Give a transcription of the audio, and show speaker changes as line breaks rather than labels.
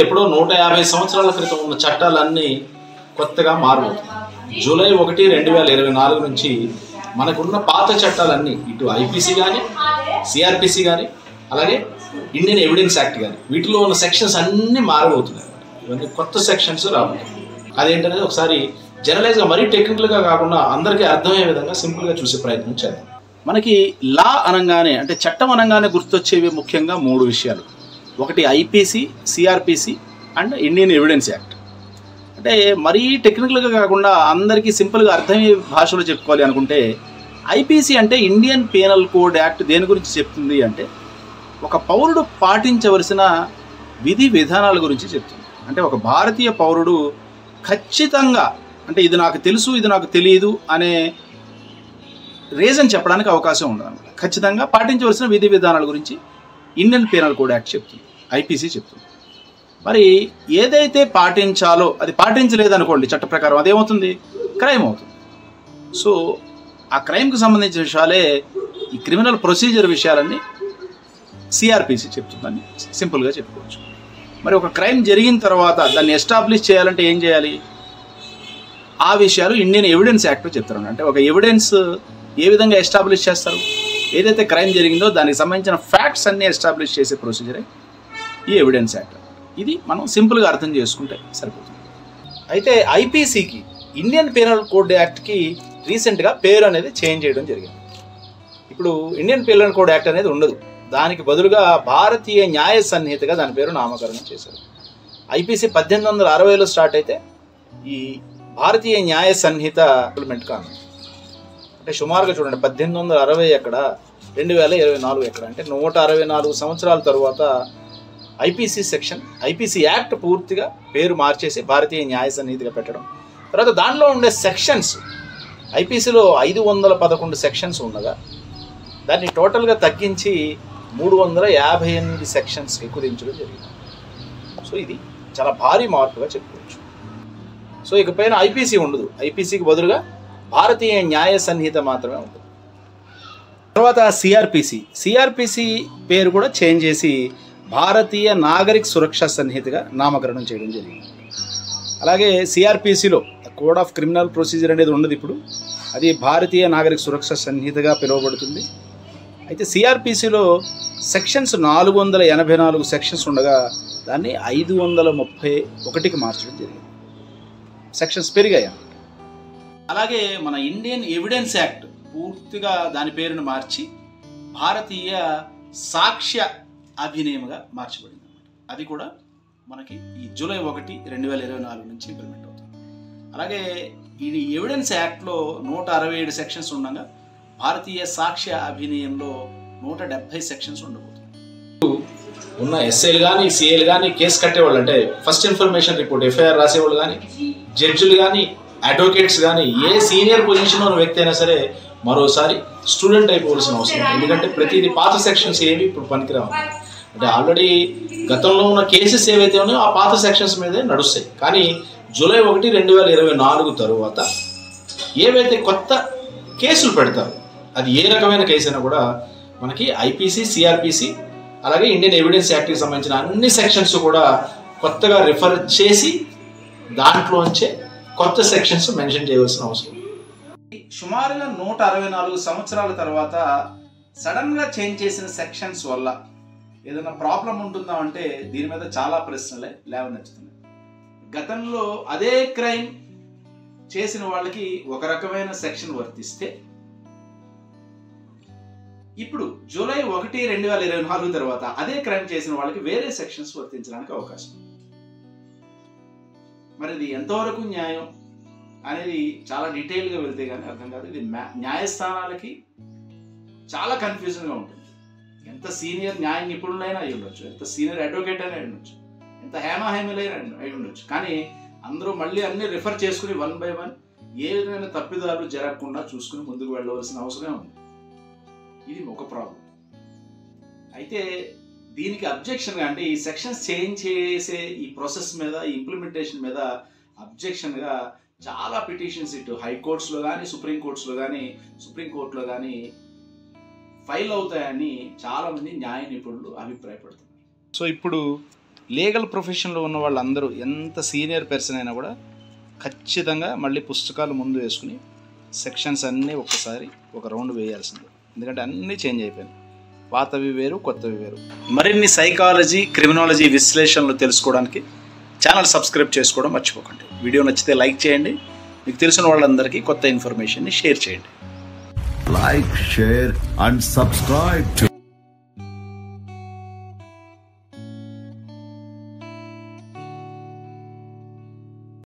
ఎప్పుడో 150 సంవత్సరాల క్రితం ఉన్న చట్టాలన్నీ కొత్తగా మారబోతున్నాయి. జూలై 1, 2024 నుంచి మనకున్న పాత చట్టాలన్నీ ఇటు ఐపీసీ కానీ, సిఆర్పిసి కానీ, అలాగే ఇండియన్ ఎవిడెన్స్ యాక్ట్ కానీ వీటిలో ఉన్న సెక్షన్స్ అన్నీ మారబోతున్నాయి. ఇవన్నీ కొత్త సెక్షన్స్ రాబోతున్నాయి. అదేంటనేది ఒకసారి జనరలైజ్గా మరీ టెక్నికల్గా కాకుండా అందరికీ అర్థమయ్యే విధంగా సింపుల్గా చూసే ప్రయత్నం చేద్దాం. మనకి లా అనగానే అంటే చట్టం అనగానే గుర్తొచ్చేవి ముఖ్యంగా 3 విషయాలు. ఒకటి IPC, CrPC and Indian evidence act. అంటే మరీ టెక్నికల్గా కాకుండా అందరికీ సింపుల్గా అర్థమయ్యే భాషలో చెప్పుకోవాలి అనుకుంటే ఐపీసీ అంటే ఇండియన్ పీనల్ కోడ్ యాక్ట్ దేని గురించి చెప్తుంది అంటే ఒక పౌరుడు పాటించవలసిన విధి విధానాల గురించి చెప్తుంది. అంటే ఒక భారతీయ పౌరుడు ఖచ్చితంగా అంటే ఇది నాకు తెలుసు ఇది నాకు తెలియదు అనే రీజన్ చెప్పడానికి అవకాశం ఉండదు అనమాట. ఖచ్చితంగా పాటించవలసిన విధి విధానాల గురించి ఇండియన్ పీనల్ కోడ్ యాక్ట్ చెప్తుంది, ఐపీసీ చెప్తుంది. మరి ఏదైతే పాటించాలో అది పాటించలేదనుకోండి చట్ట ప్రకారం అదేమవుతుంది, క్రైమ్ అవుతుంది. సో ఆ క్రైమ్కి సంబంధించిన విషయాలే ఈ క్రిమినల్ ప్రొసీజర్ విషయాలన్నీ సిఆర్పిసి చెప్తుందని సింపుల్గా చెప్పుకోవచ్చు. మరి ఒక క్రైమ్ జరిగిన తర్వాత దాన్ని ఎస్టాబ్లిష్ చేయాలంటే ఏం చేయాలి, ఆ విషయాలు ఇండియన్ ఎవిడెన్స్ యాక్ట్లో చెప్తారు. అంటే ఒక ఎవిడెన్స్ ఏ విధంగా ఎస్టాబ్లిష్ చేస్తారు, ఏదైతే క్రైమ్ జరిగిందో దానికి సంబంధించిన ఫ్యాక్ట్స్ అన్నీ ఎస్టాబ్లిష్ చేసే ప్రొసీజరే ఈ ఎవిడెన్స్ యాక్ట్. ఇది మనం సింపుల్గా అర్థం చేసుకుంటే సరిపోతుంది. అయితే ఐపీసీకి ఇండియన్ పీనల్ కోడ్ యాక్ట్కి రీసెంట్గా పేరు అనేది చేంజ్ చేయడం జరిగింది. ఇప్పుడు ఇండియన్ పీనల్ కోడ్ యాక్ట్ అనేది ఉండదు, దానికి బదులుగా భారతీయ న్యాయ సంహితగా దాని పేరు నామకరణం చేశారు. ఐపీసీ 1860లో స్టార్ట్ అయితే ఈ భారతీయ న్యాయ సంహిత ఇంప్లిమెంట్ కాను. అంటే సుమారుగా చూడండి 1860 ఎక్కడ, 2024 ఎక్కడ, అంటే 164 సంవత్సరాల తరువాత ఐపీసీ యాక్ట్ పూర్తిగా పేరు మార్చేసి భారతీయ న్యాయ సంహితగా పెట్టడం. తర్వాత దానిలో ఉండే సెక్షన్స్ ఐపీసీలో 511 సెక్షన్స్ ఉండగా దాన్ని టోటల్గా తగ్గించి 358 సెక్షన్స్కి కుదించడం జరిగింది. సో ఇది చాలా భారీ మార్పుగా చెప్పుకోవచ్చు. సో ఇకపైన ఐపీసీ ఉండదు, ఐపీసీకి బదులుగా భారతీయ న్యాయ సంహిత మాత్రమే ఉంటుంది. తర్వాత సిఆర్పిసి పేరు కూడా చేంజ్ చేసి భారతీయ నాగరిక సురక్షా సంహితగా నామకరణం చేయడం జరిగింది. అలాగే సిఆర్పిసిలో కోడ్ ఆఫ్ క్రిమినల్ ప్రొసీజర్ అనేది ఉండదు, ఇప్పుడు అది భారతీయ నాగరిక సురక్షా సంహితగా పిలువబడుతుంది. అయితే సిఆర్పిసిలో సెక్షన్స్ 484 సెక్షన్స్ ఉండగా దాన్ని 531కి మార్చడం జరిగింది. సెక్షన్స్ పెరిగాయి. అలాగే మన ఇండియన్ ఎవిడెన్స్ యాక్ట్ పూర్తిగా దాని పేరును మార్చి భారతీయ సాక్ష్య అధినియమంగా మార్చబడింది అన్నమాట. అది కూడా మనకి ఈ జూలై 1, 2024 నుంచి ఇంప్లిమెంట్ అవుతుంది. అలాగే ఈ ఎవిడెన్స్ యాక్ట్లో 167 సెక్షన్స్ ఉండగా భారతీయ సాక్ష్య అధినియంలో 170 సెక్షన్స్ ఉండబోతుంది. ఉన్న ఎస్ఐలు కానీ సిఐలు కానీ కేసు కట్టేవాళ్ళు అంటే ఫస్ట్ ఇన్ఫర్మేషన్ రిపోర్ట్ ఎఫ్ఐఆర్ రాసేవాళ్ళు కానీ జడ్జిలు కానీ అడ్వకేట్స్ కానీ ఏ సీనియర్ పొజిషన్లో ఉన్న వ్యక్తి అయినా సరే మరోసారి స్టూడెంట్ అయిపోవాల్సిన అవసరం. ఎందుకంటే ప్రతిదీ పాత సెక్షన్స్ ఏవి ఇప్పుడు పనికిరావు. అంటే ఆల్రెడీ గతంలో ఉన్న కేసెస్ ఏవైతే ఉన్నాయో ఆ పాత సెక్షన్స్ మీదే నడుస్తాయి. కానీ జూలై 1, 2024 తరువాత ఏవైతే కొత్త కేసులు పెడతారు అది ఏ రకమైన కేసు అయినా కూడా మనకి ఐపీసీ, సిఆర్పిసి అలాగే ఇండియన్ ఎవిడెన్స్ యాక్ట్కి సంబంధించిన అన్ని సెక్షన్స్ కూడా కొత్తగా రిఫర్ చేసి దాంట్లోంచే కొత్త సెక్షన్స్ మెన్షన్ చేయవలసిన అవసరం. సుమారుగా 164 సంవత్సరాల తర్వాత సడన్గా చేంజ్ చేసిన సెక్షన్స్ వల్ల ఏదైనా ప్రాబ్లం ఉంటుందా అంటే దీని మీద చాలా ప్రశ్నలే లేవనెత్తుతున్నాయి. గతంలో అదే క్రైమ్ చేసిన వాళ్ళకి ఒక రకమైన సెక్షన్ వర్తిస్తే ఇప్పుడు జూలై 1, 2024 తర్వాత అదే క్రైమ్ చేసిన వాళ్ళకి వేరే సెక్షన్స్ వర్తించడానికి అవకాశం. మరి ఇది ఎంతవరకు న్యాయం అనేది చాలా డీటెయిల్గా వెళ్తే కానీ అర్థం కాదు. ఇది న్యాయస్థానాలకి చాలా కన్ఫ్యూజన్గా ఉంటుంది. ఎంత సీనియర్ న్యాయ నిపుణులైనా అయి ఉండొచ్చు, ఎంత సీనియర్ అడ్వకేట్ అయినా అయి ఉండొచ్చు, ఎంత హేమాహేములైనా అయి ఉండొచ్చు. కానీ అందరూ మళ్ళీ అన్ని రిఫర్ చేసుకుని 1 by 1 ఏ విధమైన తప్పిదాలు జరగకుండా చూసుకుని ముందుకు వెళ్ళవలసిన అవసరం ఉంది. ఇది ఒక ప్రాబ్లం. అయితే దీనికి అబ్జెక్షన్గా అంటే ఈ సెక్షన్స్ చేంజ్ చేసే ఈ ప్రాసెస్ మీద ఈ ఇంప్లిమెంటేషన్ మీద అబ్జెక్షన్గా చాలా పిటిషన్స్ ఇటు హైకోర్ట్స్లో కానీ సుప్రీంకోర్టులో కానీ ఫైల్ అవుతాయని చాలామంది న్యాయ నిపుణులు అభిప్రాయపడుతున్నారు. సో ఇప్పుడు లీగల్ ప్రొఫెషన్లో ఉన్న వాళ్ళందరూ ఎంత సీనియర్ పర్సన్ అయినా కూడా ఖచ్చితంగా మళ్ళీ పుస్తకాలు ముందు వేసుకుని సెక్షన్స్ అన్నీ ఒక్కసారి ఒక రౌండ్ వేయాల్సిందే. ఎందుకంటే అన్నీ చేంజ్ అయిపోయినాయి, పాతవి వేరు కొత్తవి వేరు. మరిన్ని సైకాలజీ క్రిమినాలజీ విశ్లేషణలు తెలుసుకోవడానికి ఛానల్ సబ్స్క్రైబ్ చేసుకోవడం మర్చిపోకండి. వీడియో నచ్చితే లైక్ చేయండి, మీకు తెలిసిన వాళ్ళందరికీ కొత్త ఇన్ఫర్మేషన్ని షేర్ చేయండి.
Like, share and subscribe to